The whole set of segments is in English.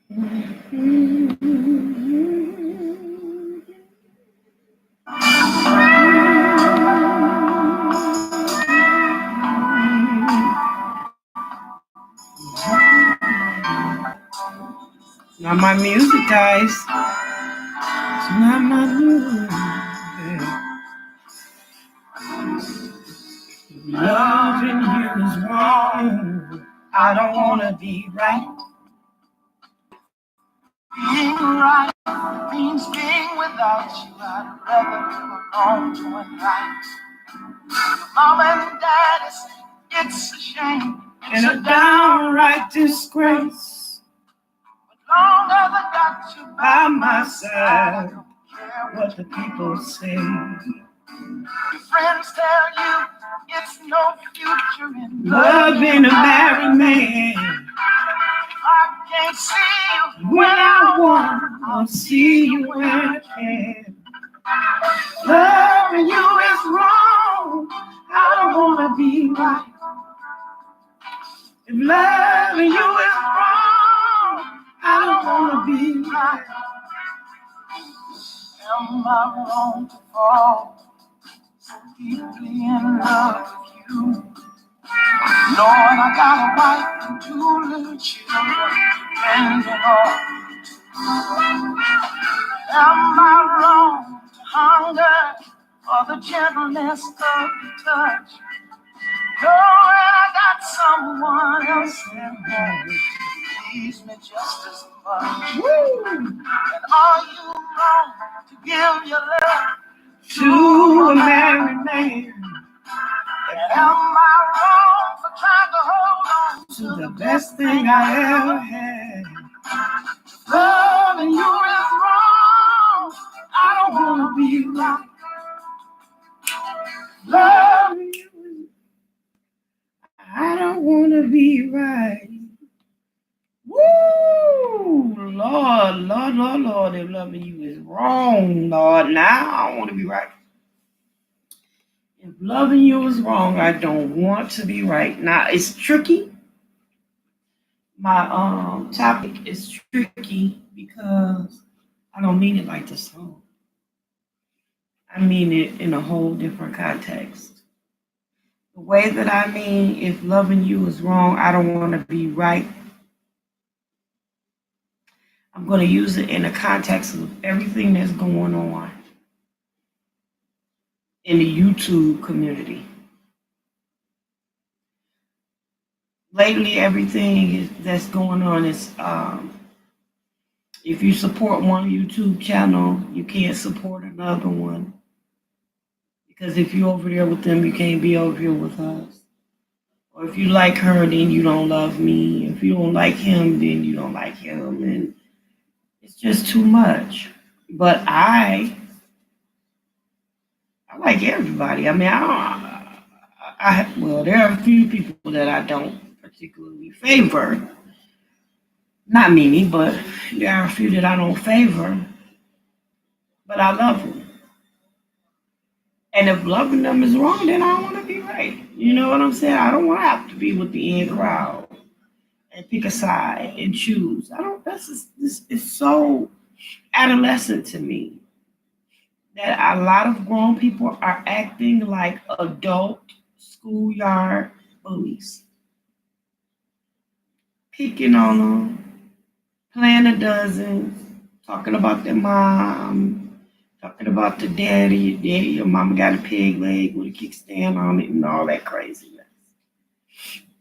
Not my music, guys. It's not my music. Loving you is wrong. I don't wanna be right. Being right means being without you. I'd rather live alone doing right. Mom and Daddy say it's a shame. It's a downright disgrace. But long as I got you by my side, I don't care what the people say. Your friends tell you it's no future in loving a married man. I can't see you when I want, I'll see you when I can. Loving you is wrong, I don't wanna be right. If loving you is wrong, I don't wanna be right. Am I wrong to fall so deeply in love with you? Lord, I got a wife and 2 little children depending on you. Am I wrong to hunger for the gentleness of your touch? Knowing I got someone else in mind who needs me just as much. Woo! And are you wrong to give your love to a married man? And am I wrong for trying to hold on to the best thing I ever had? Loving you is wrong, I don't wanna be right. Loving you, I don't wanna be right. Woo! Lord, Lord, Lord, Lord, if loving you is wrong, Lord, now I don't want to be right. If loving you is wrong, I don't want to be right. Now, it's tricky. My topic is tricky because I don't mean it like the song. I mean it in a whole different context. The way that I mean, if loving you is wrong, I don't want to be right. I'm going to use it in the context of everything that's going on in the YouTube community. Lately, everything that's going on is if you support one YouTube channel, you can't support another one. Because if you're over there with them, you can't be over here with us. Or if you like her, then you don't love me. If you don't like him, then you don't like him. And it's just too much. But I like everybody. I mean, well, there are a few people that I don't particularly favor. Not many, but there are a few that I don't favor. But I love them. And if loving them is wrong, then I don't want to be right. You know what I'm saying? I don't want to have to be with the in crowd and pick a side and choose. I don't. This is so adolescent to me that a lot of grown people are acting like adult schoolyard bullies, picking on them, playing a dozen, talking about their mom, talking about the daddy. Your mama got a peg leg with a kickstand on it and all that craziness.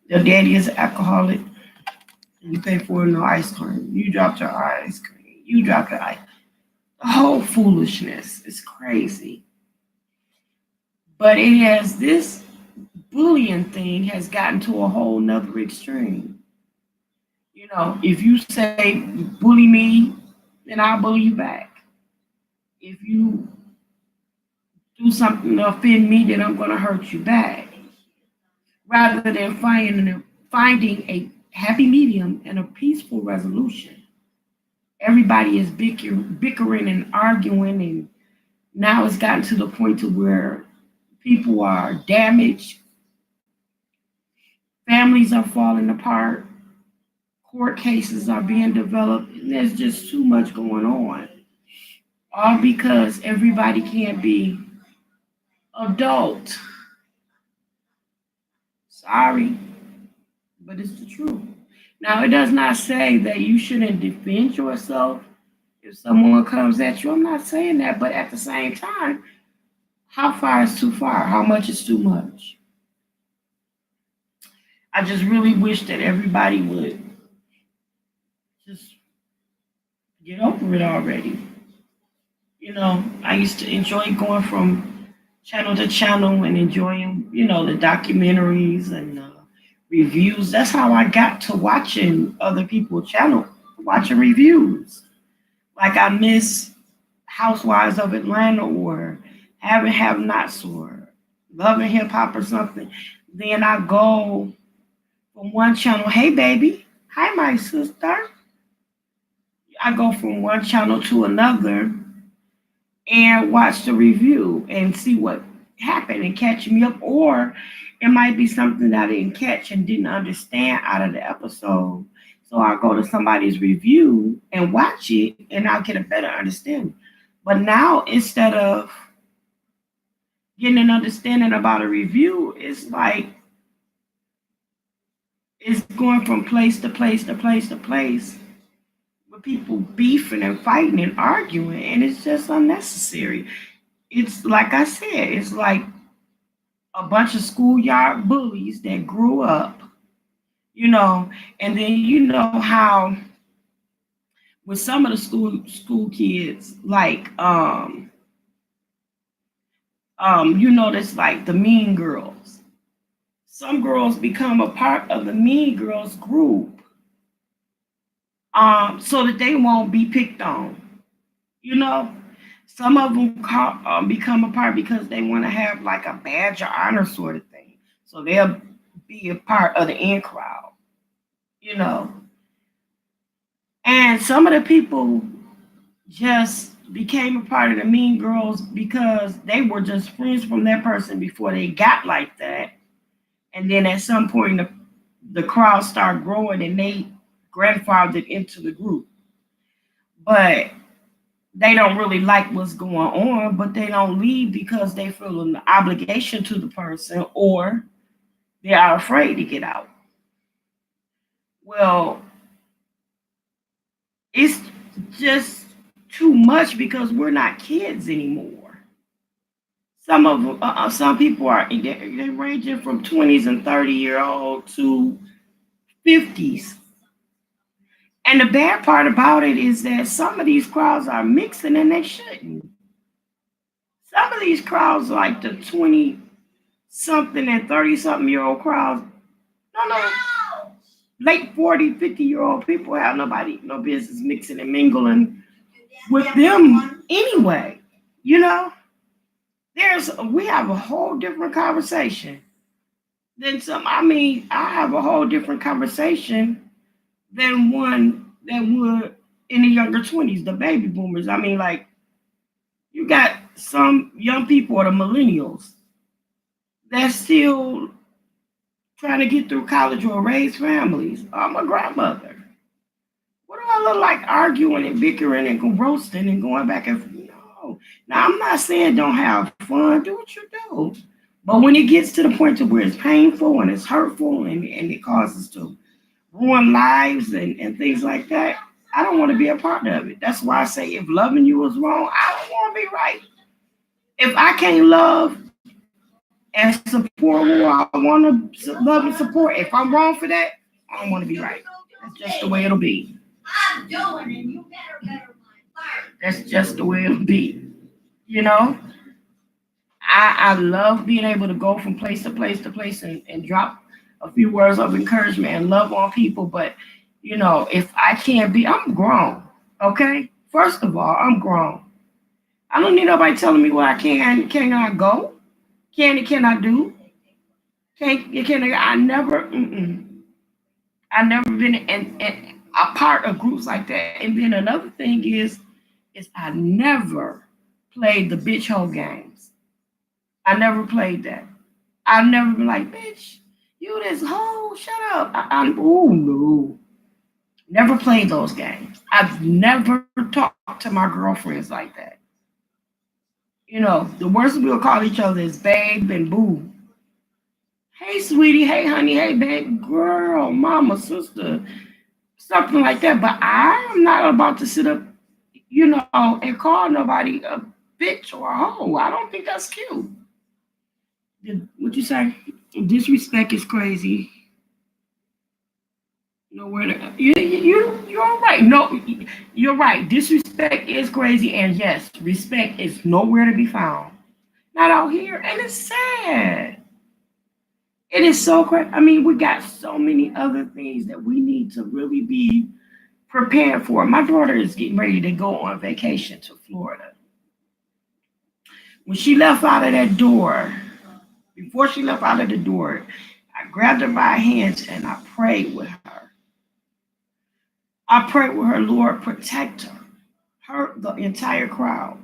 Your daddy is an alcoholic and you pay for no ice cream. You dropped your ice cream. You dropped your ice. The whole foolishness is crazy. But it has this bullying thing has gotten to a whole nother extreme. You know, if you say bully me, then I'll bully you back. If you do something to offend me, then I'm going to hurt you back. Rather than finding a happy medium and a peaceful resolution. Everybody is bickering and arguing, and now it's gotten to the point to where people are damaged, families are falling apart, Court cases are being developed. And there's just too much going on. All because everybody can't be adult. Sorry, but it's the truth. Now, it does not say that you shouldn't defend yourself if someone comes at you. I'm not saying that, but at the same time, how far is too far? How much is too much? I just really wish that everybody would just get over it already. I used to enjoy going from channel to channel and enjoying, the documentaries and reviews. That's how I got to watching other people's channel, watching reviews. Like I miss Housewives of Atlanta or Having Have Nots or Loving Hip Hop or something. Then I go from one channel, hey baby, hi my sister. I go from one channel to another and watch the review and see what happened and catch me up. Or it might be something that I didn't catch and didn't understand out of the episode. So I'll go to somebody's review and watch it and I'll get a better understanding. But now instead of getting an understanding about a review, it's like it's going from place to place to place to place with people beefing and fighting and arguing, and it's just unnecessary. It's like I said, it's like a bunch of schoolyard bullies that grew up, you know, and then you know how with some of the school kids, like you notice like the mean girls. Some girls become a part of the mean girls group, so that they won't be picked on. You know, some of them become a part because they want to have like a badge of honor sort of thing. So they'll be a part of the in crowd, you know. And some of the people just became a part of the mean girls because they were just friends from that person before they got like that. And then at some point, the crowd started growing and they grandfathered into the group. But they don't really like what's going on, but they don't leave because they feel an obligation to the person or they are afraid to get out. Well, it's just too much because we're not kids anymore. Some people are they're ranging from 20s and 30-year-old to 50s. And the bad part about it is that some of these crowds are mixing and they shouldn't. Some of these crowds, like the 20 something and 30 something year old crowds, no, late 40, 50-year-old people have no business mixing and mingling with them anyway. You know, we have a whole different conversation than some. I mean, I have a whole different conversation than one that would in the younger 20s, the baby boomers. I mean, like, you got some young people or the millennials that's still trying to get through college or raise families. I'm a grandmother. What do I look like arguing and bickering and roasting and going back and forth? No. Now, I'm not saying don't have fun. Do what you do. But when it gets to the point to where it's painful and it's hurtful and it causes to ruin lives and things like that, I don't want to be a part of it. That's why I say if loving you is wrong, I don't want to be right. If I can't love and support who I want to love and support, if I'm wrong for that, I don't want to be right. That's just the way it'll be. I'm doing it. You better That's just the way it'll be. You know, I love being able to go from place to place to place and drop a few words of encouragement and love on people. But, if I can't be, I'm grown. Okay? First of all, I'm grown. I don't need nobody telling me what I cannot go, can and cannot do. Can I never, I never been in a part of groups like that. And then another thing is I never played the bitch hole games. I never played that. I've never been like, bitch, you this hoe, shut up. Oh no. Never played those games. I've never talked to my girlfriends like that. The worst we'll call each other is babe and boo. Hey, sweetie. Hey, honey. Hey, babe. Girl, mama, sister. Something like that. But I am not about to sit up, and call nobody a bitch or a hoe. I don't think that's cute. What you say? Disrespect is crazy. Nowhere to you're right. No, you're right. Disrespect is crazy, and yes, respect is nowhere to be found. Not out here, and it's sad. It is so crazy. I mean, we got so many other things that we need to really be prepared for. My daughter is getting ready to go on vacation to Florida. When she left out of that door, before she left out of the door, I grabbed her by her hands and I prayed with her. I prayed with her, Lord, protect her, the entire crowd.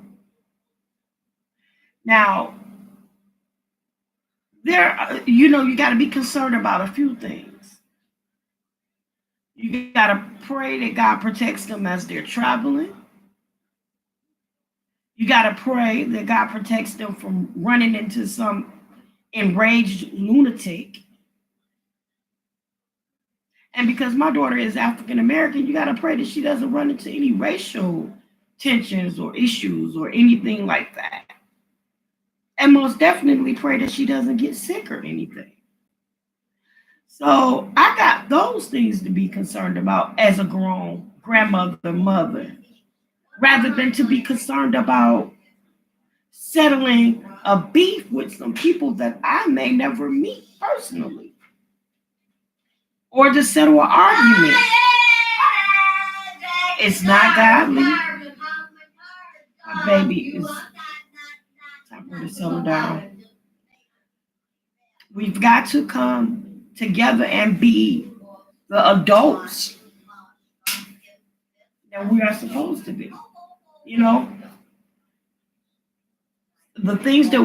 Now, you got to be concerned about a few things. You got to pray that God protects them as they're traveling. You got to pray that God protects them from running into some enraged lunatic. And because my daughter is African American, you got to pray that she doesn't run into any racial tensions or issues or anything like that. And most definitely pray that she doesn't get sick or anything. So I got those things to be concerned about as a grown grandmother, mother, rather than to be concerned about settling a beef with some people that I may never meet personally, or to settle an argument. It's not godly. My baby is time for her to settle down. We've got to come together and be the adults that we are supposed to be. You know, the things that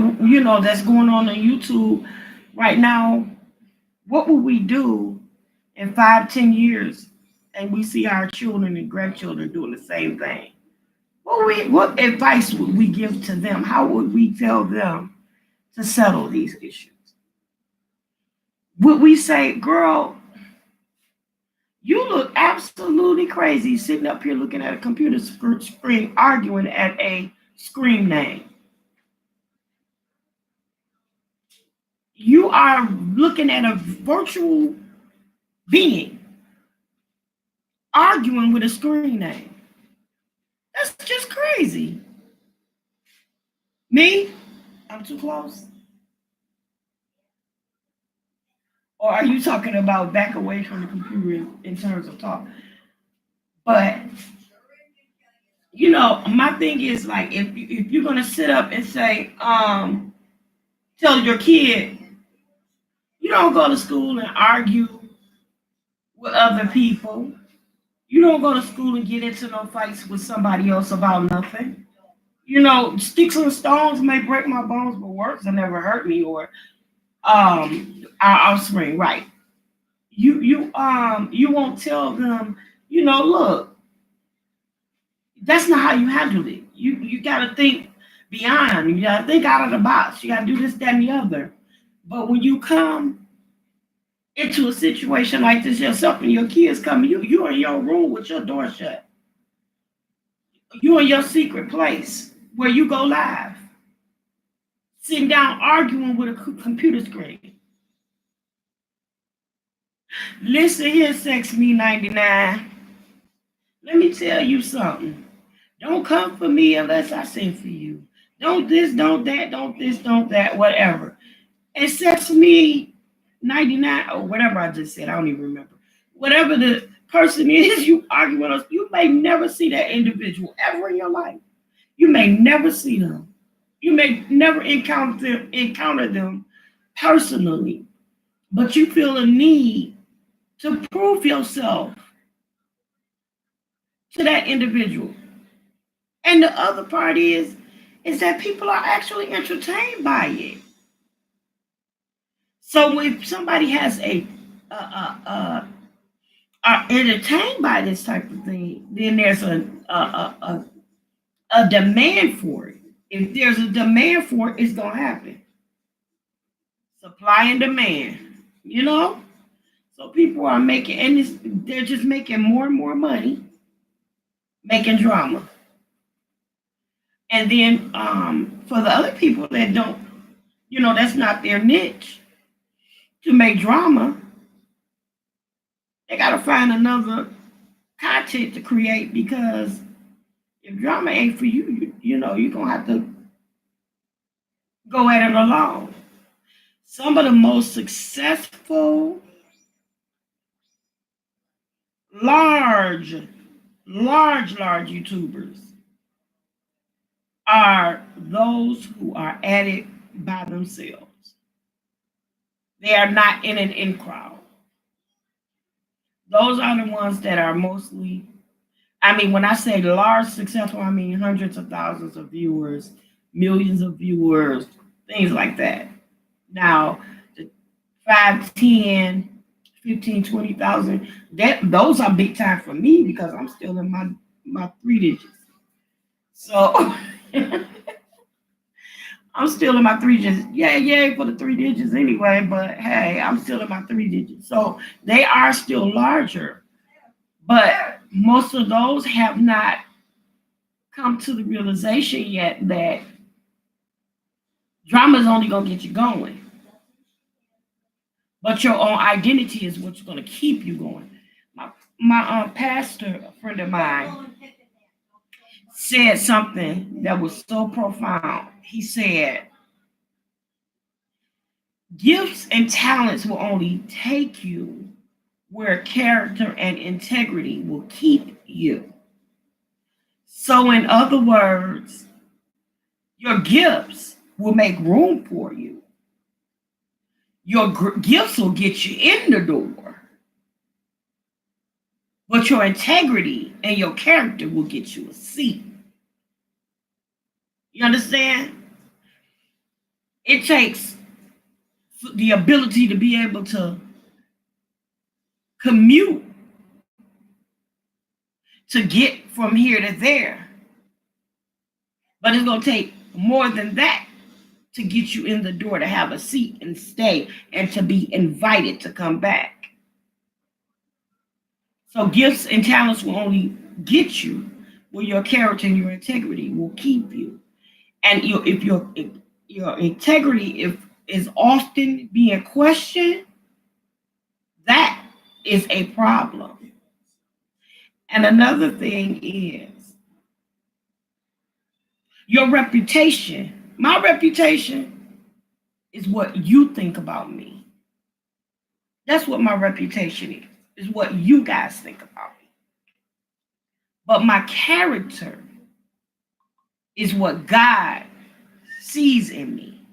that's going on YouTube right now. What will we do in 5, 10 years, and we see our children and grandchildren doing the same thing? What advice would we give to them? How would we tell them to settle these issues? Would we say, girl, you look absolutely crazy sitting up here looking at a computer screen arguing at a screen name? You are looking at a virtual being arguing with a screen name. That's just crazy. Me? I'm too close? Or are you talking about back away from the computer in terms of talk? But my thing is like if you're gonna sit up and say, tell your kid you don't go to school and argue with other people. You don't go to school and get into no fights with somebody else about nothing. Sticks and stones may break my bones, but words will never hurt me or our offspring, right? You won't tell them, look, that's not how you handle it. You gotta think beyond, you gotta think out of the box, you gotta do this, that, and the other. But when you come into a situation like this yourself and your kids coming, you in your room with your door shut. You in your secret place where you go live, sitting down arguing with a computer screen. Listen here, Sex Me 99. Let me tell you something. Don't come for me unless I send for you. Don't this, don't that, don't this, don't that, whatever. And Sex Me 99 or whatever I just said, I don't even remember. Whatever the person is you argue with us, you may never see that individual ever in your life. You may never see them. You may never encounter them personally, but you feel a need to prove yourself to that individual. And the other part is that people are actually entertained by it. So if somebody has a are entertained by this type of thing, then there's a demand for it. If there's a demand for it, it's gonna happen. Supply and demand, you know. So people are making, and they're just making more and more money making drama. And then for the other people that don't, that's not their niche to make drama, they got to find another content to create because if drama ain't for you, you're going to have to go at it alone. Some of the most successful, large, large YouTubers are those who are at it by themselves. They are not in an in crowd. Those are the ones that are mostly, I mean, when I say large successful, I mean hundreds of thousands of viewers, millions of viewers, things like that. Now, the 5, 10, 15, 20,000, those are big time for me because I'm still in my three digits. So I'm still in my three digits. Yay for the three digits anyway, but hey, I'm still in my three digits. So they are still larger, but most of those have not come to the realization yet that drama is only going to get you going. But your own identity is what's going to keep you going. My pastor, a friend of mine, said something that was so profound. He said, gifts and talents will only take you where character and integrity will keep you. So, in other words, your gifts will make room for you. Your gifts will get you in the door, but your integrity and your character will get you a seat. You understand? It takes the ability to be able to commute to get from here to there. But it's going to take more than that to get you in the door to have a seat and stay and to be invited to come back. So gifts and talents will only get you where your character and your integrity will keep you. And if your integrity is often being questioned, that is a problem. And another thing is your reputation. My reputation is what you think about me. That's what my reputation is what you guys think about me. But my character is what God sees in me.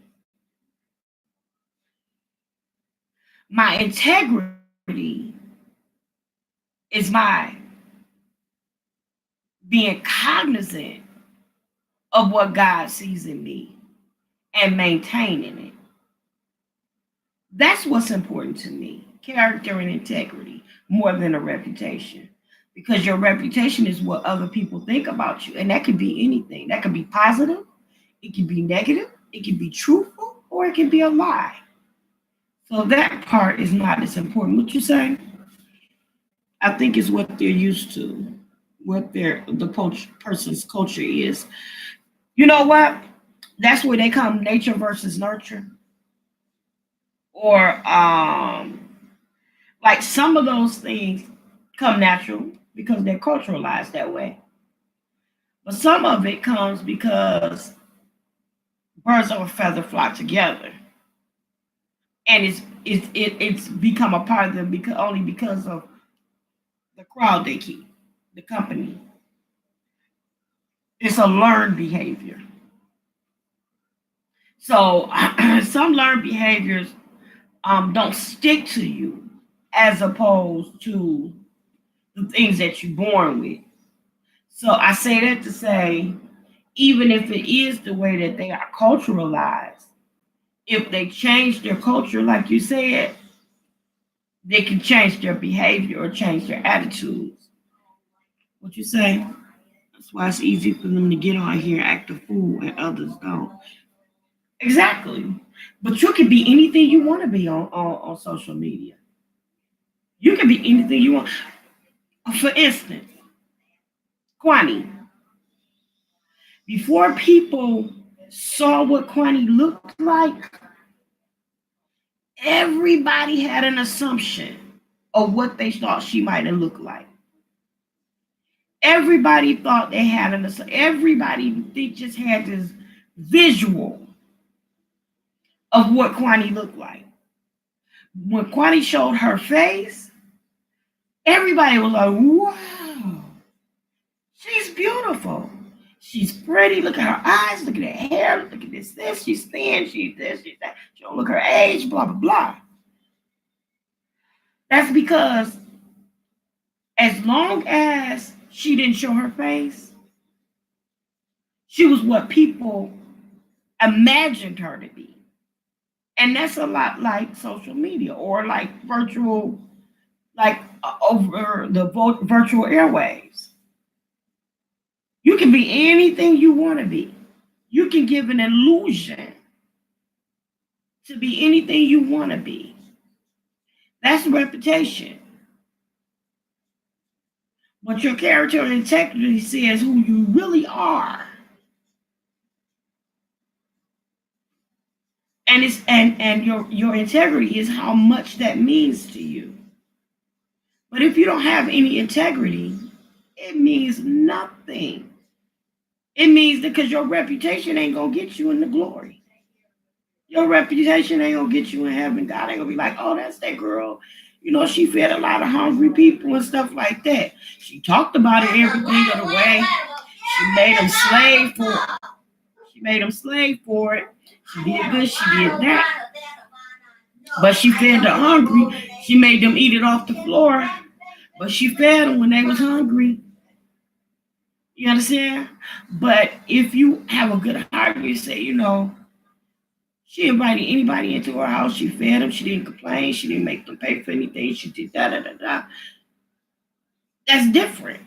My integrity is my being cognizant of what God sees in me and maintaining it. That's what's important to me, character and integrity, more than a reputation. Because your reputation is what other people think about you. And that could be anything. That could be positive, it could be negative, it could be truthful, or it could be a lie. So that part is not as important. What you say? I think it's what they're used to, what person's culture is. You know what? That's where they come nature versus nurture. Or like some of those things come natural because they're culturalized that way. But some of it comes because birds of a feather flock together. And it's become a part of them only because of the crowd they keep, the company. It's a learned behavior. So some learned behaviors don't stick to you as opposed to the things that you're born with. So I say that to say, even if it is the way that they are culturalized, if they change their culture, like you said, they can change their behavior or change their attitudes. What you say? That's why it's easy for them to get on here and act a fool and others don't. Exactly. But you can be anything you want to be on social media. You can be anything you want. For instance, Kwani. Before people saw what Kwani looked like, everybody had an assumption of what they thought she might have looked like. Everybody thought they had an assumption. Everybody they just had this visual of what Kwani looked like. When Kwani showed her face, everybody was like, wow, she's beautiful. She's pretty. Look at her eyes. Look at her hair. Look at this. She's thin. She's this. She's that. She don't look her age. Blah, blah, blah. That's because as long as she didn't show her face, she was what people imagined her to be. And that's a lot like social media or like virtual, like over the virtual airwaves. You can be anything you want to be. You can give an illusion to be anything you want to be. That's reputation. But your character and integrity says who you really are. And it's and your integrity is how much that means to you. But if you don't have any integrity, it means nothing. It means that because your reputation ain't gonna get you in the glory. Your reputation ain't gonna get you in heaven. God ain't gonna be like, oh, that's that girl. You know, she fed a lot of hungry people and stuff like that. She talked about it everything of the way. She made them slave for it. She made them slave for it. She did this, she did that. But she fed the hungry. She made them eat it off the floor. But she fed them when they was hungry. You understand? But if you have a good heart, you say, you know, she invited anybody into her house. She fed them. She didn't complain. She didn't make them pay for anything. She did da da da da. That's different.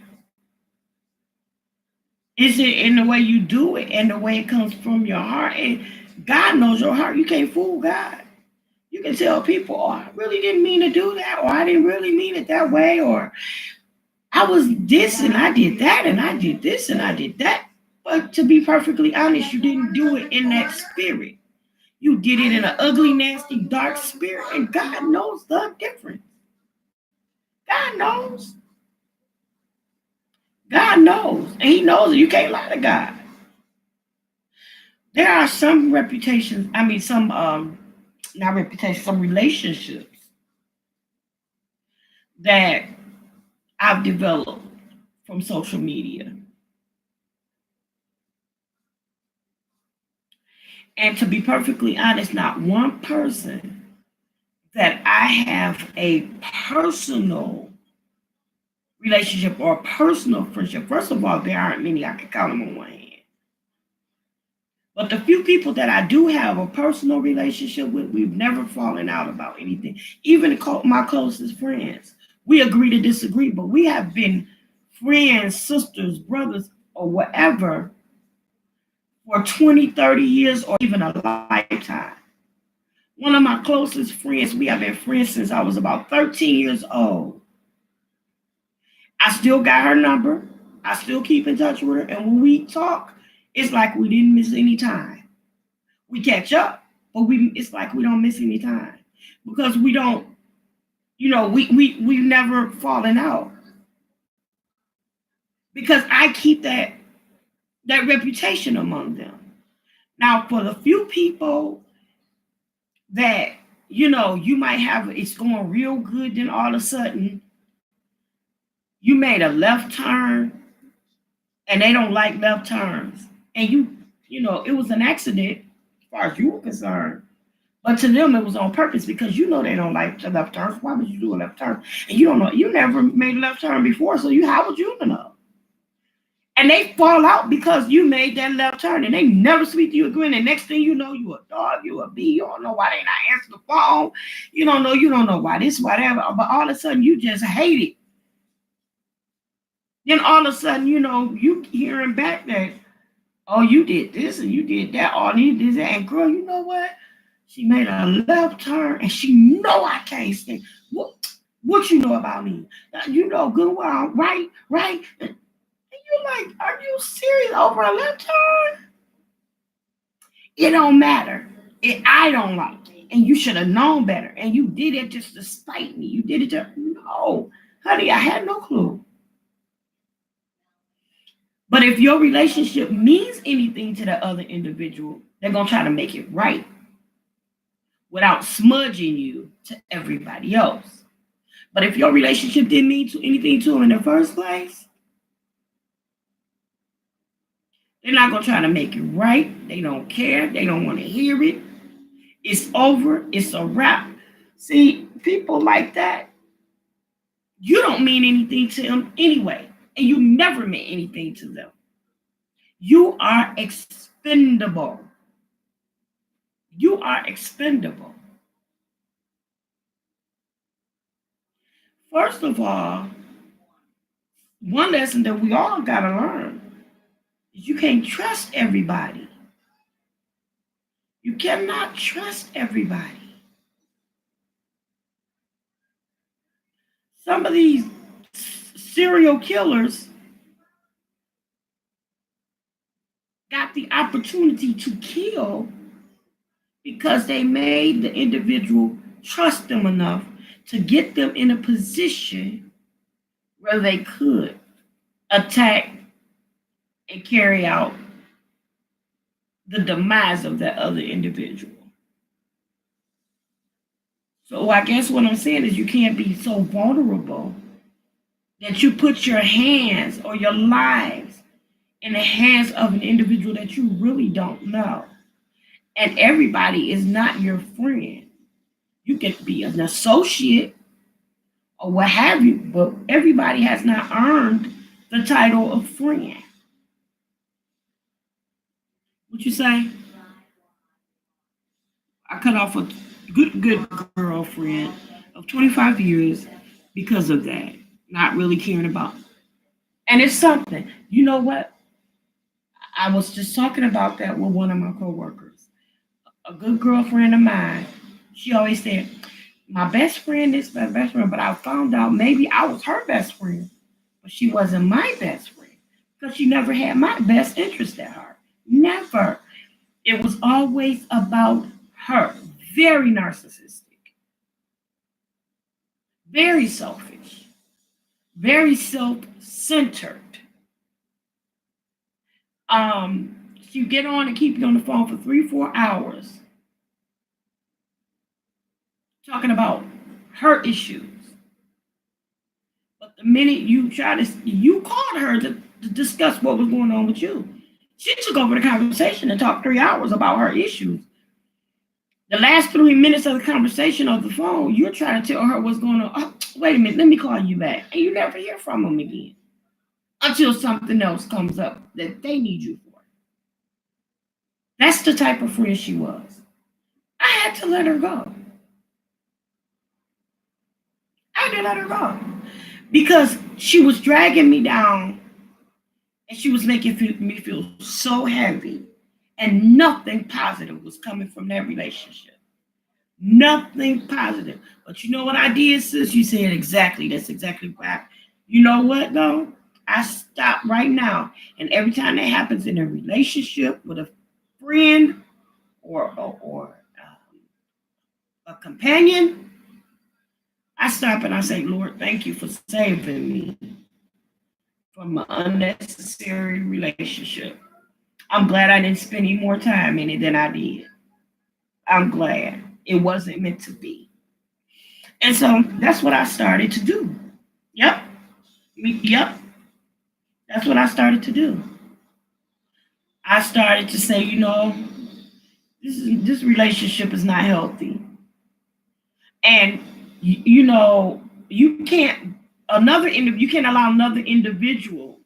It's in the way you do it and the way it comes from your heart. And God knows your heart. You can't fool God. You can tell people, oh, I really didn't mean to do that, or I didn't really mean it that way, or I was this and I did that, and I did this and I did that. But to be perfectly honest, you didn't do it in that spirit. You did it in an ugly, nasty, dark spirit, and God knows the difference. God knows. God knows. And He knows it. You can't lie to God. There are some reputations, I mean, some, not reputations, some relationships that I've developed from social media. And to be perfectly honest, not one person that I have a personal relationship or personal friendship. First of all, there aren't many. I can count them on one hand. But the few people that I do have a personal relationship with, we've never fallen out about anything. Even my closest friends, we agree to disagree, but we have been friends, sisters, brothers, or whatever for 20, 30 years, or even a lifetime. One of my closest friends, we have been friends since I was about 13 years old. I still got her number. I still keep in touch with her. And when we talk, it's like we didn't miss any time. We catch up, but it's like we don't miss any time. Because we don't, you know, we've never fallen out. Because I keep that reputation among them. Now, for the few people that, you know, you might have, it's going real good, then all of a sudden, you made a left turn and they don't like left turns. And you know, it was an accident as far as you were concerned. But to them, it was on purpose because you know they don't like the left turns. Why would you do a left turn? And you don't know, you never made a left turn before, so how would you know? And they fall out because you made that left turn and they never speak to you again. And next thing you know, you a dog, you a bee, you don't know why they not answer the phone. You don't know why this, whatever. But all of a sudden you just hate it. Then all of a sudden, you hearing back that, oh, you did this and you did that, all you did that. And girl, you know what? She made a left turn and she know I can't stay. What you know about me? You know good well, right? And you're like, are you serious over a left turn? It don't matter. I don't like it. And you should have known better. And you did it just to spite me. You did it to, no. Honey, I had no clue. But if your relationship means anything to the other individual, they're going to try to make it right without smudging you to everybody else. But if your relationship didn't mean anything to them in the first place, they're not going to try to make it right. They don't care. They don't want to hear it. It's over. It's a wrap. See, people like that, you don't mean anything to them anyway. And you never meant anything to them. You are expendable. You are expendable. First of all, one lesson that we all got to learn is you can't trust everybody. You cannot trust everybody. Some of these serial killers got the opportunity to kill because they made the individual trust them enough to get them in a position where they could attack and carry out the demise of that other individual. So I guess what I'm saying is you can't be so vulnerable that you put your hands or your lives in the hands of an individual that you really don't know. And everybody is not your friend. You can be an associate or what have you, but everybody has not earned the title of friend. What you say? I cut off a good girlfriend of 25 years because of that. Not really caring about. And it's something. You know what? I was just talking about that with one of my coworkers. A good girlfriend of mine. She always said, my best friend is my best friend, but I found out maybe I was her best friend, but she wasn't my best friend because she never had my best interest at heart. Never. It was always about her. Very narcissistic, very selfish, very self-centered. She get on and keep you on the phone for 3-4 hours talking about her issues. But the minute you called her to discuss what was going on with you, she took over the conversation and talked 3 hours about her issues. The last 3 minutes of the conversation on the phone, you're trying to tell her what's going on. Oh, wait a minute, let me call you back. And you never hear from them again until something else comes up that they need you for. That's the type of friend she was. I had to let her go. I had to let her go because she was dragging me down and she was making me feel so heavy, and nothing positive was coming from that relationship. Nothing positive. But you know what I did, sis? You said exactly. That's exactly why. You know what, though? I stop right now. And every time that happens in a relationship with a friend or a companion, I stop and I say, Lord, thank you for saving me from an unnecessary relationship. I'm glad I didn't spend any more time in it than I did. I'm glad it wasn't meant to be. And so that's what I started to do. Yep. Yep. That's what I started to do. I started to say, this relationship is not healthy. And you can't allow another individual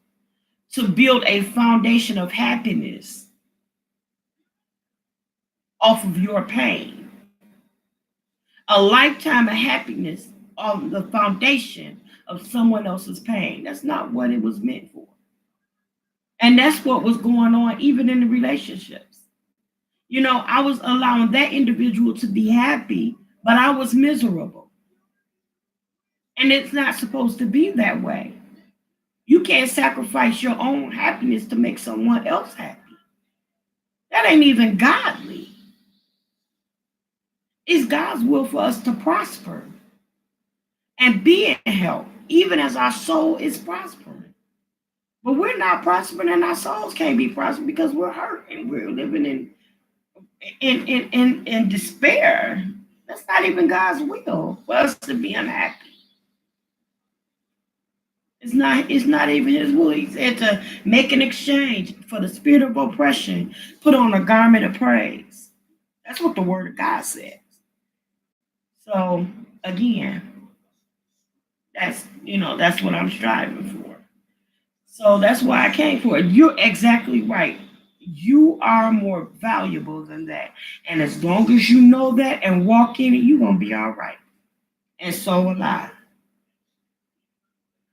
to build a foundation of happiness off of your pain. A lifetime of happiness on the foundation of someone else's pain. That's not what it was meant for. And that's what was going on even in the relationships. I was allowing that individual to be happy, but I was miserable. And it's not supposed to be that way. You can't sacrifice your own happiness to make someone else happy. That ain't even godly. It's God's will for us to prosper and be in health, even as our soul is prospering. But we're not prospering, and our souls can't be prospering because we're hurt and we're living in despair. That's not even God's will for us to be unhappy. It's not even his will. He said to make an exchange for the spirit of oppression, put on a garment of praise. That's what the word of God says. So again, that's what I'm striving for. So that's why I came for it. You're exactly right. You are more valuable than that. And as long as you know that and walk in it, you're gonna be all right. And so will I.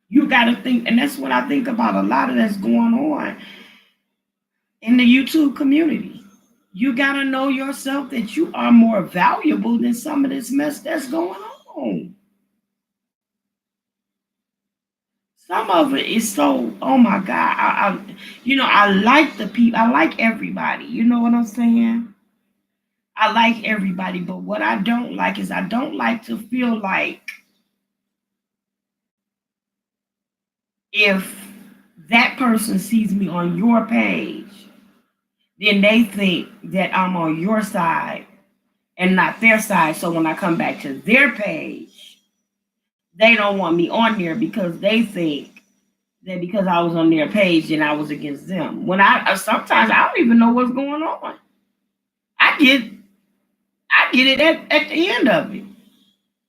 You got to think, and that's what I think about a lot of that's going on in the YouTube community. You got to know yourself that you are more valuable than some of this mess that's going on. Some of it is so, oh my God. I like the people. I like everybody. You know what I'm saying? I like everybody, but what I don't like is I don't like to feel like if that person sees me on your page, then they think that I'm on your side and not their side. So when I come back to their page, they don't want me on there because they think that because I was on their page, then I was against them. When sometimes I don't even know what's going on. I get it at the end of it.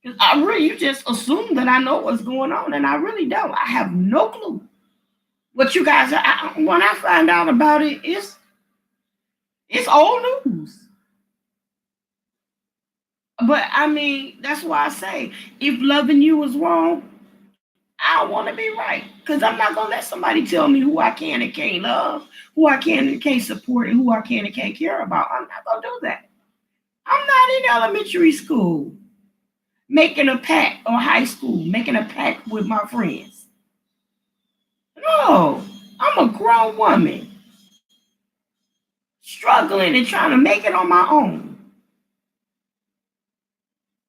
Because you just assume that I know what's going on, and I really don't. I have no clue. What you guys, when I find out about it, it's old news. But I mean, that's why I say, if loving you is wrong, I don't want to be right. Because I'm not going to let somebody tell me who I can and can't love, who I can and can't support, and who I can and can't care about. I'm not going to do that. I'm not in elementary school making a pact, or high school making a pact with my friends. No, I'm a grown woman struggling and trying to make it on my own.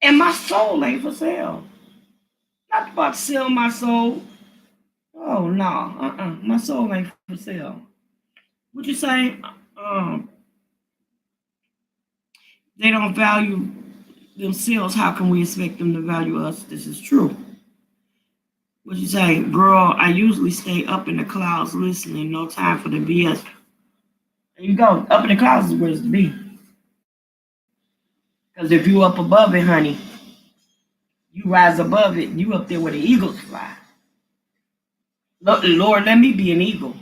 And my soul ain't for sale. Not about to sell my soul. Oh no, my soul ain't for sale. What you say? Um, they don't value themselves. How can we expect them to value us? This is true. What you say, girl? I usually stay up in the clouds listening. No time for the BS. There you go. Up in the clouds is where it's to be. Because if you up above it, honey, you rise above it. You up there where the eagles fly. Lord, let me be an eagle.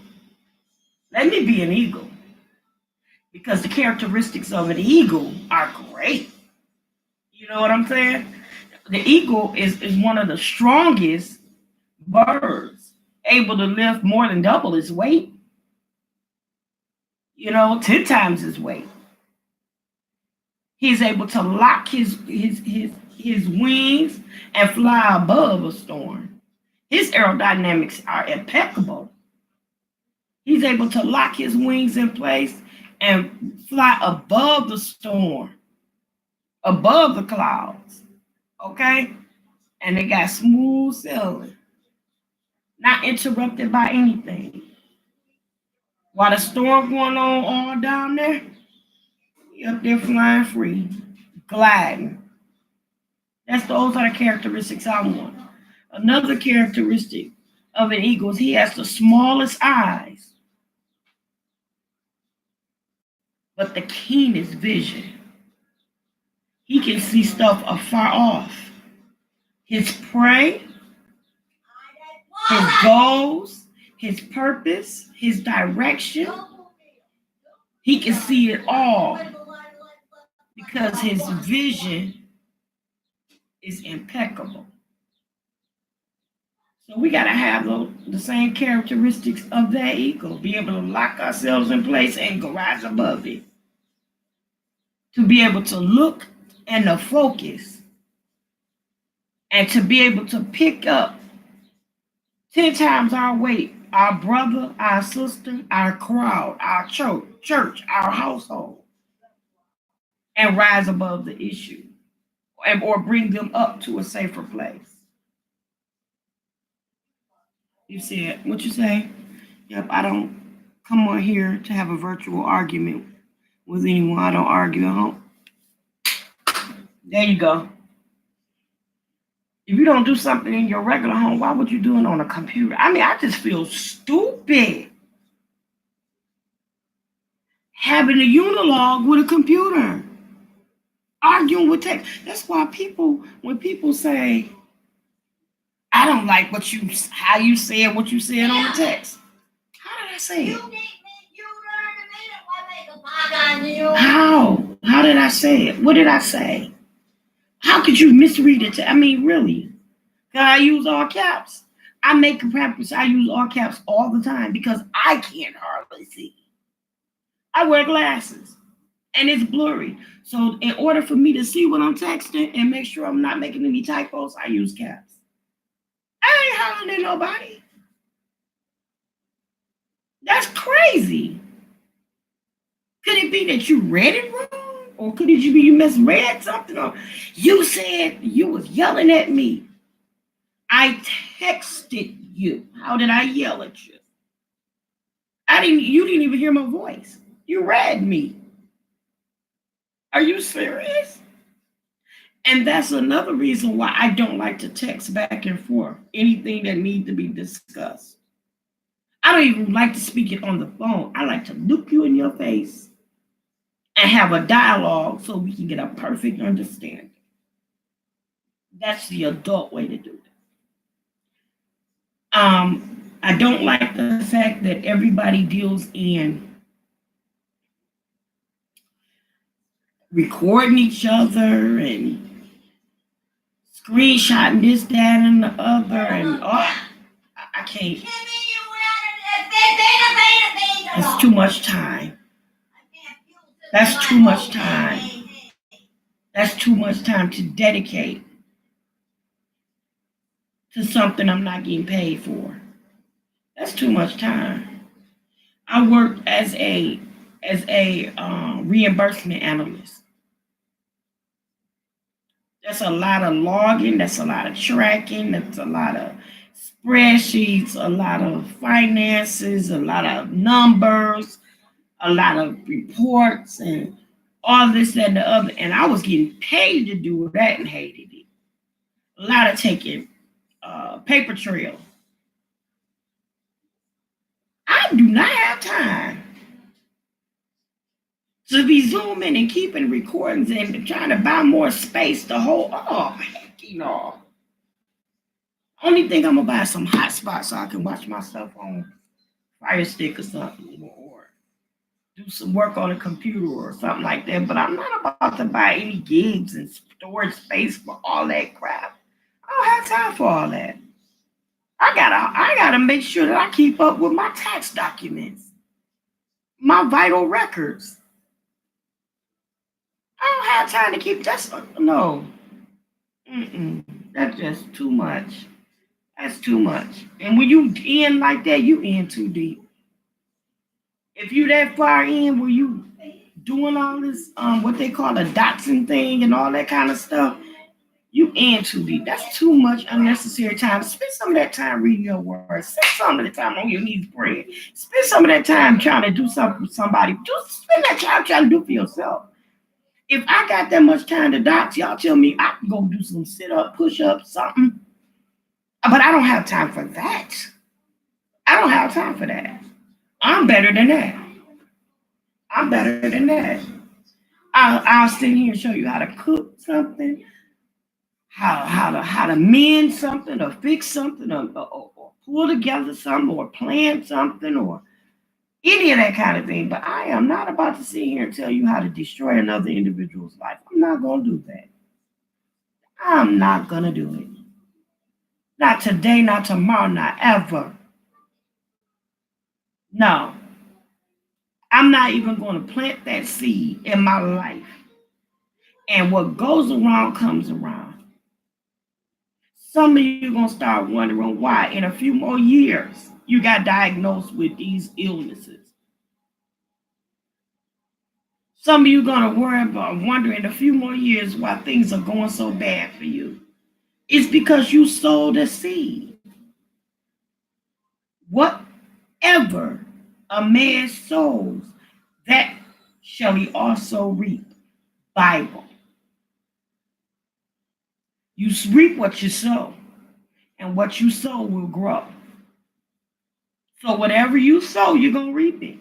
Let me be an eagle. Because the characteristics of an eagle are great. You know what I'm saying? The eagle is one of the strongest birds, able to lift more than double its weight. 10 times his weight. He's able to lock his wings and fly above a storm. His aerodynamics are impeccable. He's able to lock his wings in place and fly above the storm, above the clouds. Okay? And they got smooth sailing, not interrupted by anything. While the storm going on all down there, we up there flying free, gliding. Those are the characteristics I want. Another characteristic of an eagle is he has the smallest eyes, but the keenest vision. He can see stuff afar off. His prey, his goals, his purpose, his direction. He can see it all because his vision is impeccable. So we got to have the same characteristics of that eagle, be able to lock ourselves in place and go rise above it. To be able to look and to focus and to be able to pick up 10 times our weight, our brother, our sister, our crowd, our church, our household, and rise above the issue or bring them up to a safer place. You said, what you say? Yep, I don't come on here to have a virtual argument with anyone. I don't argue at home. There you go. If you don't do something in your regular home, why would you do it on a computer? I mean, I just feel stupid having a unilog with a computer, arguing with text. That's why when people say, I don't like how you said what you said on the text. How did I say it? How did I say it? What did I say? How could you misread it? I mean, really? Can I use all caps? I make a practice. I use all caps all the time because I can't hardly see. I wear glasses and it's blurry. So in order for me to see what I'm texting and make sure I'm not making any typos, I use caps. I ain't hollering at nobody. That's crazy. Could it be that you read it wrong? Or could it be you misread something? Or you said you was yelling at me. I texted you. How did I yell at you? You didn't even hear my voice. You read me. Are you serious? And that's another reason why I don't like to text back and forth anything that needs to be discussed. I don't even like to speak it on the phone. I like to look you in your face and have a dialogue so we can get a perfect understanding. That's the adult way to do it. I don't like the fact that everybody deals in recording each other and screenshotting this, that, and the other, and I can't. It's too much time. That's too much time. That's too much time to dedicate to something I'm not getting paid for. That's too much time. I work as a reimbursement analyst. That's a lot of logging. That's a lot of tracking. That's a lot of spreadsheets, a lot of finances, a lot of numbers, a lot of reports, and all this and the other. And I was getting paid to do that and hated it. A lot of taking paper trail. I do not have time to be zooming and keeping recordings and trying to buy more space to hold. Oh, heck, Only thing I'm gonna buy some hotspot so I can watch myself on Fire Stick or something, or do some work on a computer or something like that. But I'm not about to buy any gigs and storage space for all that crap. I don't have time for all that. I gotta make sure that I keep up with my tax documents, my vital records. I don't have time to keep that's no. That's just too much. That's too much. And when you in like that, you in too deep. If you that far in where you doing all this what they call a doxing thing and all that kind of stuff, you in too deep. That's too much unnecessary time. Spend some of that time reading your words. Spend some of the time on your knees praying. Spend some of that time trying to do something for somebody. Just spend that time trying to do for yourself. If I got that much time to dox, y'all tell me I can go do some sit-up, push-up, something. But I don't have time for that. I don't have time for that. I'm better than that. I'm better than that. I'll sit here and show you how to cook something. how to mend something or fix something or pull together something or plan something or any of that kind of thing. But I am not about to sit here and tell you how to destroy another individual's life. I'm not going to do that. I'm not going to do it. Not today, not tomorrow, not ever. No. I'm not even going to plant that seed in my life. And what goes around comes around. Some of you are going to start wondering why in a few more years you got diagnosed with these illnesses. Some of you are going to wonder in a few more years why things are going so bad for you. It's because you sowed a seed. Whatever a man sows, that shall he also reap. Bible. You reap what you sow, and what you sow will grow. So whatever you sow, you're going to reap it.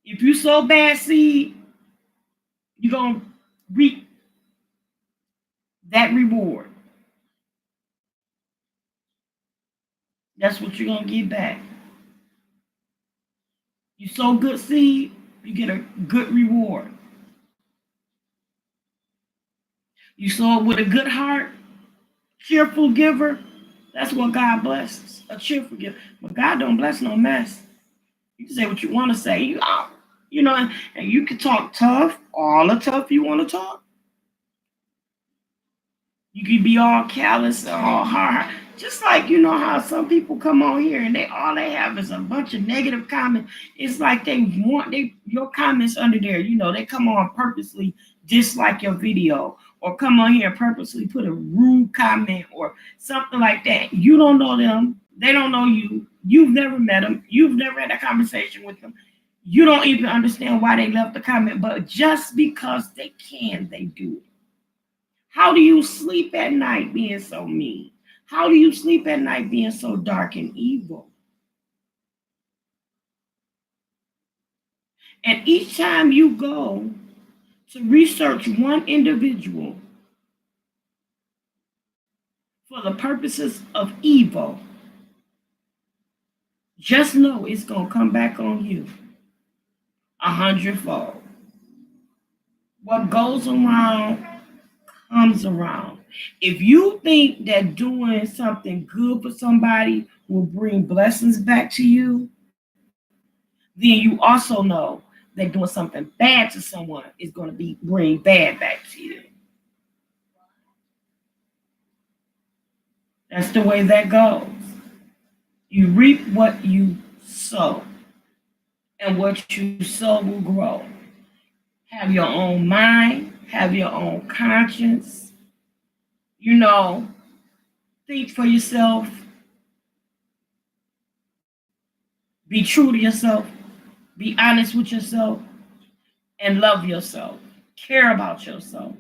If you sow bad seed, you're going to reap that reward. That's what you're going to get back. You sow good seed, you get a good reward. You sow it with a good heart, cheerful giver. That's what God blesses, a cheerful giver. But God don't bless no mess. You can say what you want to say. You know, and you can talk tough, all the tough you want to talk. You can be all callous and all hard. Just like you know how some people come on here and all they have is a bunch of negative comments. It's like they want your comments under there. You know, they come on purposely dislike your video or come on here and purposely put a rude comment or something like that. You don't know them. They don't know you. You've never met them. You've never had a conversation with them. You don't even understand why they left the comment, but just because they can, they do it. How do you sleep at night being so mean? How do you sleep at night being so dark and evil? And each time you go to research one individual for the purposes of evil, just know it's going to come back on you 100-fold. What goes around comes around. If you think that doing something good for somebody will bring blessings back to you, then you also know that doing something bad to someone is going to bring bad back to you. That's the way that goes. You reap what you sow, and what you sow will grow. Have your own mind, have your own conscience. You know, think for yourself, be true to yourself, be honest with yourself, and love yourself. Care about yourself.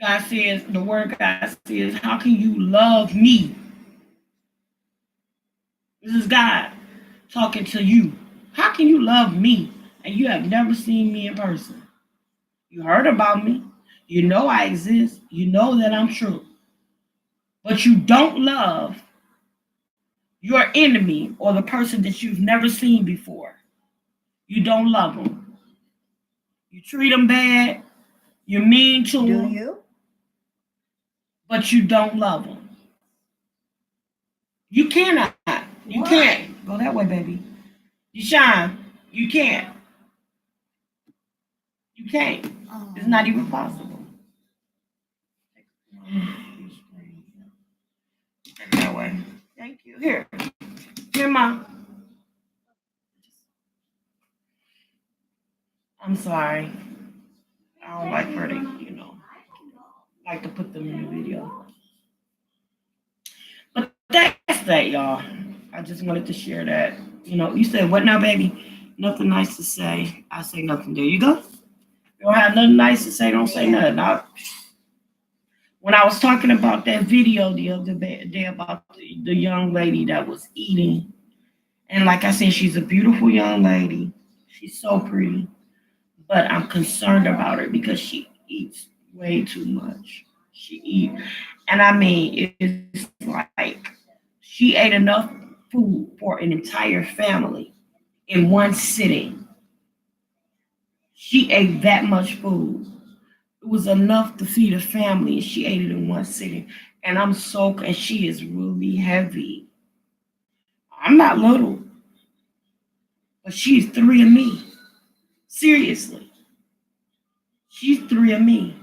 God says, the word God says, how can you love me? This is God talking to you. How can you love me and you have never seen me in person? You heard about me. You know I exist. You know that I'm true. But you don't love your enemy or the person that you've never seen before. You don't love them. You treat them bad. You're mean to them. Do you? But you don't love them. You cannot. You can't. Go that way, baby. Deshaun, you can't. You can't. It's not even possible. That way. Thank you. Here, Mom. I'm sorry. I don't like for like to put them in the video. But that's that, y'all. I just wanted to share that. You said, what now, baby? Nothing nice to say. I say nothing. There you go. You don't have nothing nice to say, don't say nothing. When I was talking about that video the other day about the young lady that was eating, and like I said, she's a beautiful young lady. She's so pretty. but I'm concerned about her because she eats way too much. She eat, and I mean, it's like she ate enough food for an entire family in one sitting. She ate that much food. It was enough to feed a family, and she ate it in one sitting. And and she is really heavy. I'm not little, but she's three of me. Seriously, she's three of me.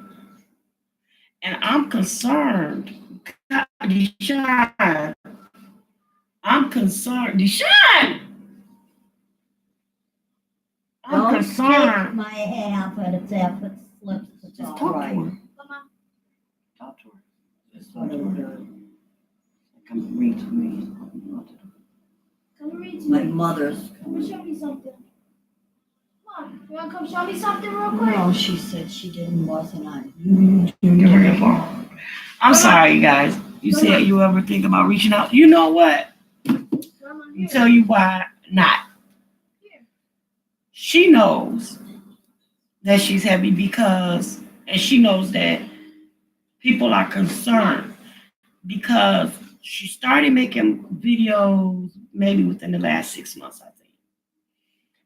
And I'm concerned. Deshaun, I'm concerned. Deshaun, I'm Don't concerned. take my half at a tap. It slips. It's Just all talk right. to her. Come on. Talk to her. Just What talk are to you her. doing? Come read to me. Come read to My me. mother's Come and coming. show me something. Come on, you wanna come show me something real quick? No, she said she didn't wasn't on. Give her your phone. I'm sorry, you guys. You said you ever think about reaching out. You know what? Grandma, I'll here. tell you why not. Here. She knows that she's heavy because, and she knows that people are concerned because she started making videos maybe within the last 6 months, I think.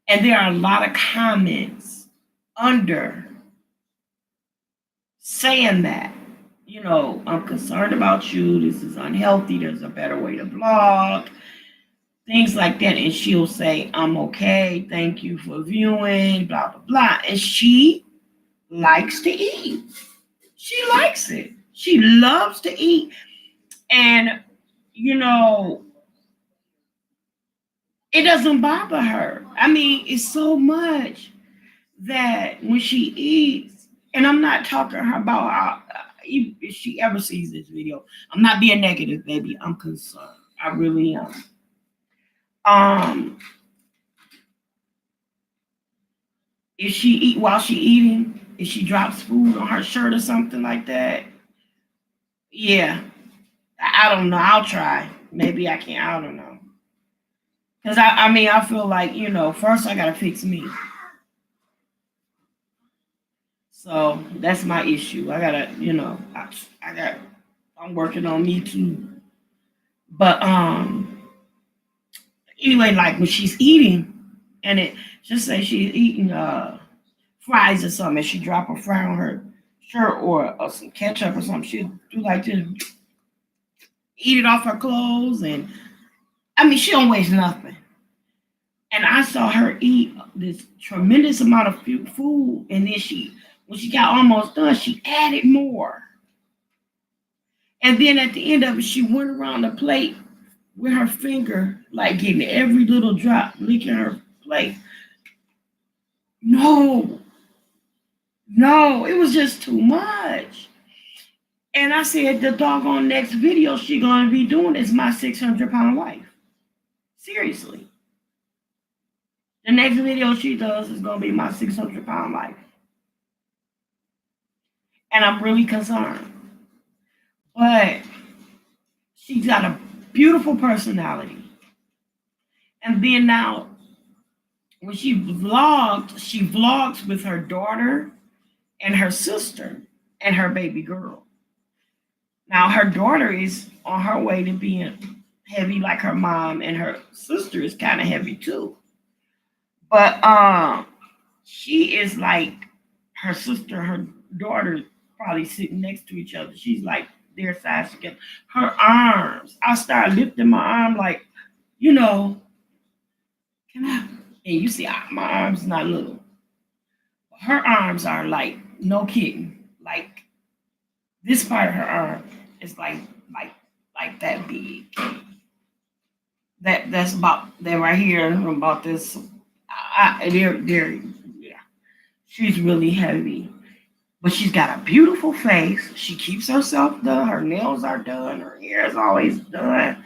And there are a lot of comments under saying that, I'm concerned about you. This is unhealthy. There's a better way to vlog, things like that. And she'll say, I'm okay. Thank you for viewing, blah, blah, blah. And she likes to eat. She likes it. She loves to eat. And, you know, it doesn't bother her. I mean, it's so much that when she eats, and I'm not talking to her about if she ever sees this video. I'm not being negative, baby. I'm concerned. I really am. Um, if she eat while she eating, if she drops food on her shirt or something like that, yeah, I don't know. I'll try. Maybe I can. I don't know. Cause I mean, I feel like first I gotta fix me. So that's my issue. I gotta, I got. I'm working on me too. But anyway, like when she's eating, and it just say she's eating fries or something, and she drop a fry on her shirt or some ketchup or something, she'll do like this, eat it off her clothes, and I mean she don't waste nothing. And I saw her eat this tremendous amount of food, and then when she got almost done, she added more. And then at the end of it, she went around the plate with her finger, like getting every little drop, licking her plate. No, no, it was just too much. And I said, the doggone next video she gonna be doing is my 600-pound life. Seriously. The next video she does is gonna be my 600-pound life. And I'm really concerned. But she's got a beautiful personality. And then now, when she vlogs with her daughter and her sister and her baby girl. Now her daughter is on her way to being heavy like her mom, and her sister is kind of heavy too. But she is like her sister, her daughter probably sitting next to each other. She's like their size together. Her arms, I start lifting my arm like, you know, can I? And you see, my arms not little. Her arms are like no kidding, like this part of her arm is like like that big. That's about that right here. About this. They're yeah. She's really heavy, but she's got a beautiful face. She keeps herself done. Her nails are done. Her hair is always done.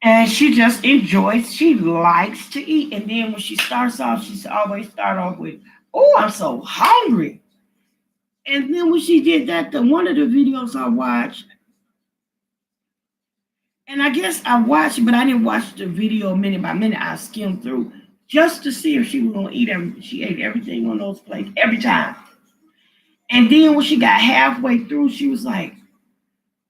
And she just enjoys. She likes to eat. And then when she starts off, she always start off with, "Oh, I'm so hungry." And then when she did that, one of the videos I watched, and I guess I watched it, but I didn't watch the video minute by minute. I skimmed through. just to see if she was gonna eat everything. She ate everything on those plates every time. And then when she got halfway through, she was like,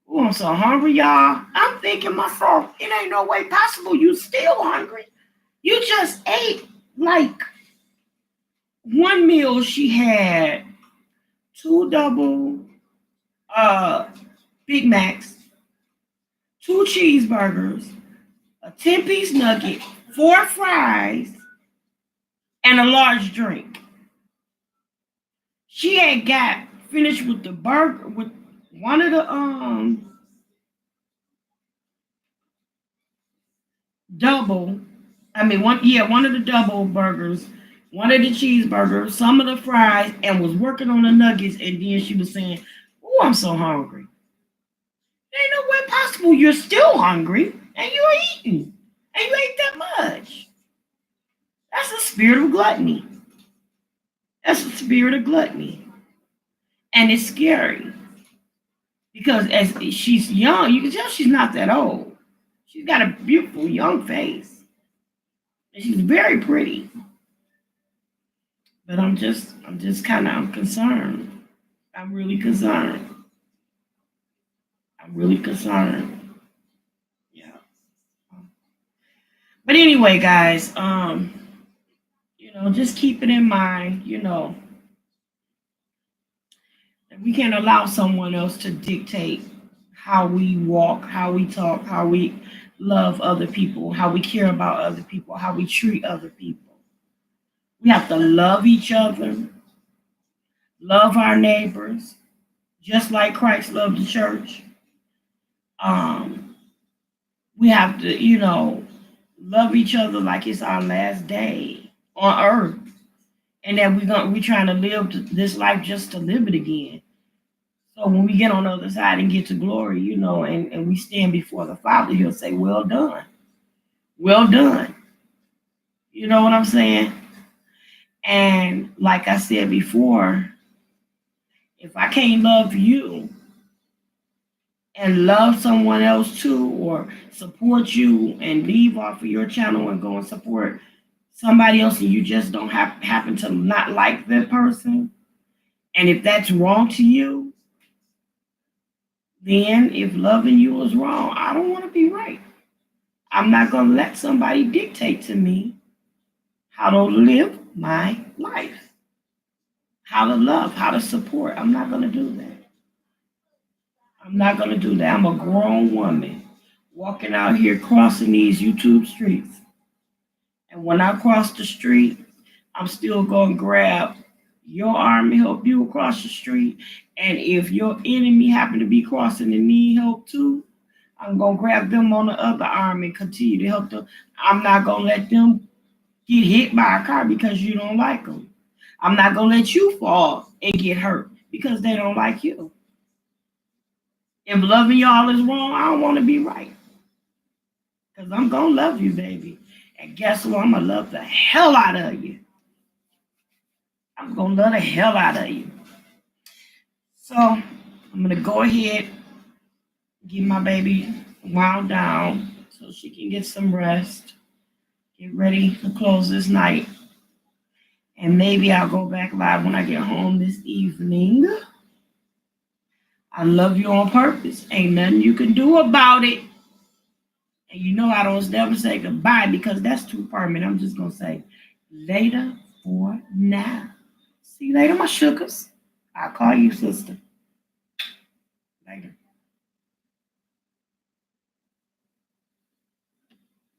"Oh, I'm so hungry, y'all." I'm thinking myself, it ain't no way possible you still hungry. You just ate like one meal. She had two double uh Big Macs, two cheeseburgers, a 10-piece nugget, four fries, and a large drink. She had got finished with the burger with one of the double one of the double burgers, one of the cheeseburgers, some of the fries, and was working on the nuggets, and then she was saying, "Oh, I'm so hungry." There ain't no way possible you're still hungry and you're eating. And you ate that much. That's a spirit of gluttony. That's a spirit of gluttony. And it's scary. Because as she's young, you can tell she's not that old. She's got a beautiful young face. And she's very pretty. But I'm concerned. I'm really concerned. I'm really concerned. Yeah. But anyway, guys, just keep it in mind, that we can't allow someone else to dictate how we walk, how we talk, how we love other people, how we care about other people, how we treat other people. We have to love each other, love our neighbors, just like Christ loved the church. Um, we have to, love each other like it's our last day on earth, and that we're trying to live this life just to live it again. So when we get on the other side and get to glory, and we stand before the Father, He'll say, "Well done, well done." You know what I'm saying? And like I said before, if I can't love you and love someone else too, or support you and leave off of your channel and go and support somebody else, and you just don't happen to not like that person, and if that's wrong to you, then if loving you is wrong, I don't want to be right. I'm not going to let somebody dictate to me how to live my life, how to love, how to support. I'm not going to do that. I'm not going to do that. I'm a grown woman walking out here crossing these YouTube streets. And when I cross the street, I'm still going to grab your arm and help you across the street. And if your enemy happen to be crossing and need help too, I'm going to grab them on the other arm and continue to help them. I'm not going to let them get hit by a car because you don't like them. I'm not going to let you fall and get hurt because they don't like you. If loving y'all is wrong, I don't want to be right. Because I'm going to love you, baby. And guess what? I'm going to love the hell out of you. I'm going to love the hell out of you. So I'm going to go ahead and get my baby wound down so she can get some rest. Get ready to close this night. And maybe I'll go back live when I get home this evening. I love you on purpose. Ain't nothing you can do about it. And I don't never say goodbye because that's too permanent. I'm just going to say later for now. See you later, my sugars. I'll call you sister. Later.